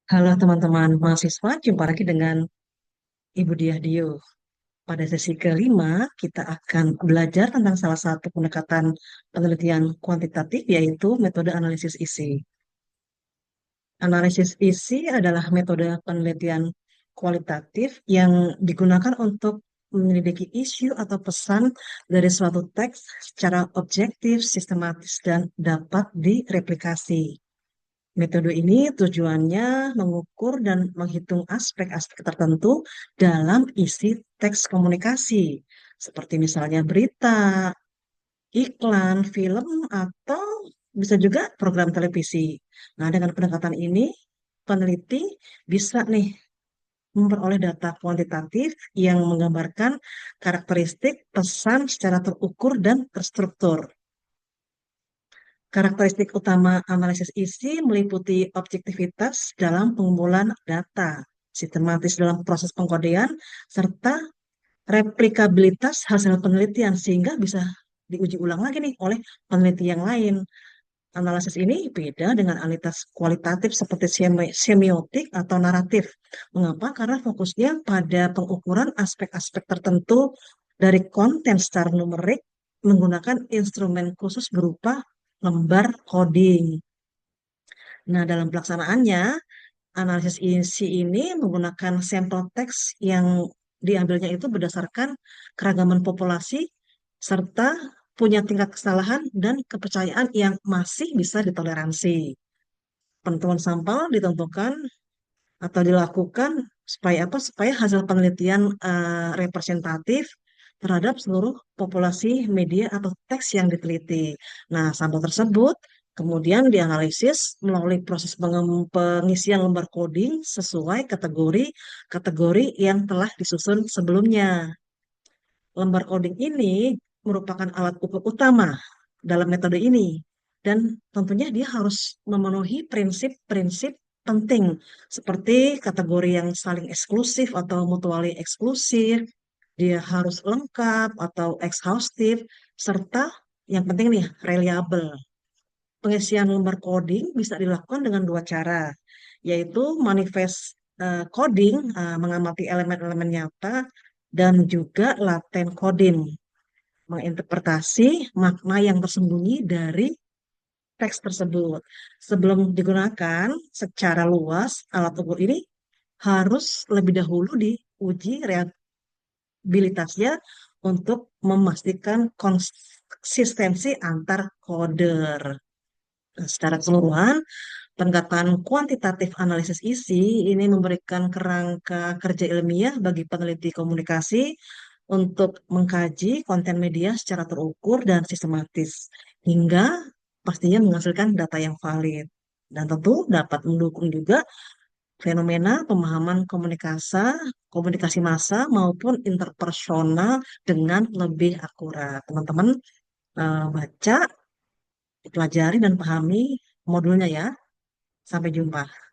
Halo teman-teman mahasiswa, jumpa lagi dengan Ibu Diah Dio. Pada sesi kelima, kita akan belajar tentang salah satu pendekatan penelitian kuantitatif, yaitu metode analisis isi. Analisis isi adalah metode penelitian kualitatif yang digunakan untuk menyelidiki isu atau pesan dari suatu teks secara objektif, sistematis, dan dapat direplikasi. Metode ini tujuannya mengukur dan menghitung aspek-aspek tertentu dalam isi teks komunikasi, seperti misalnya berita, iklan, film, atau bisa juga program televisi. Nah, dengan pendekatan ini, peneliti bisa nih memperoleh data kuantitatif yang menggambarkan karakteristik pesan secara terukur dan terstruktur. Karakteristik utama analisis isi meliputi objektivitas dalam pengumpulan data, sistematis dalam proses pengkodean, serta replikabilitas hasil penelitian sehingga bisa diuji ulang lagi nih oleh peneliti yang lain. Analisis ini beda dengan analisis kualitatif seperti semiotik atau naratif. Mengapa? Karena fokusnya pada pengukuran aspek-aspek tertentu dari konten secara numerik menggunakan instrumen khusus berupa lembar coding. Nah, dalam pelaksanaannya, analisis isi ini menggunakan sampel teks yang diambilnya itu berdasarkan keragaman populasi serta punya tingkat kesalahan dan kepercayaan yang masih bisa ditoleransi. Penentuan sampel ditentukan atau dilakukan supaya apa? Supaya hasil penelitian representatif terhadap seluruh populasi media atau teks yang diteliti. Nah, sampel tersebut kemudian dianalisis melalui proses pengisian lembar coding sesuai kategori yang telah disusun sebelumnya. Lembar coding ini merupakan alat ukur utama dalam metode ini. Dan tentunya dia harus memenuhi prinsip-prinsip penting seperti kategori yang saling eksklusif atau mutually eksklusif, dia harus lengkap atau exhaustive, serta yang penting nih, reliable. Pengisian lembar coding bisa dilakukan dengan dua cara, yaitu manifest coding, mengamati elemen-elemen nyata, dan juga latent coding, menginterpretasi makna yang tersembunyi dari teks tersebut. Sebelum digunakan secara luas, alat ukur ini harus lebih dahulu diuji reliabilitasnya untuk memastikan konsistensi antar coder. Nah, secara keseluruhan, pendekatan kuantitatif analisis isi ini memberikan kerangka kerja ilmiah bagi peneliti komunikasi untuk mengkaji konten media secara terukur dan sistematis, hingga pastinya menghasilkan data yang valid. Dan tentu dapat mendukung juga fenomena pemahaman komunikasi massa maupun interpersonal dengan lebih akurat. Teman-teman baca, pelajari, dan pahami modulnya ya. Sampai jumpa.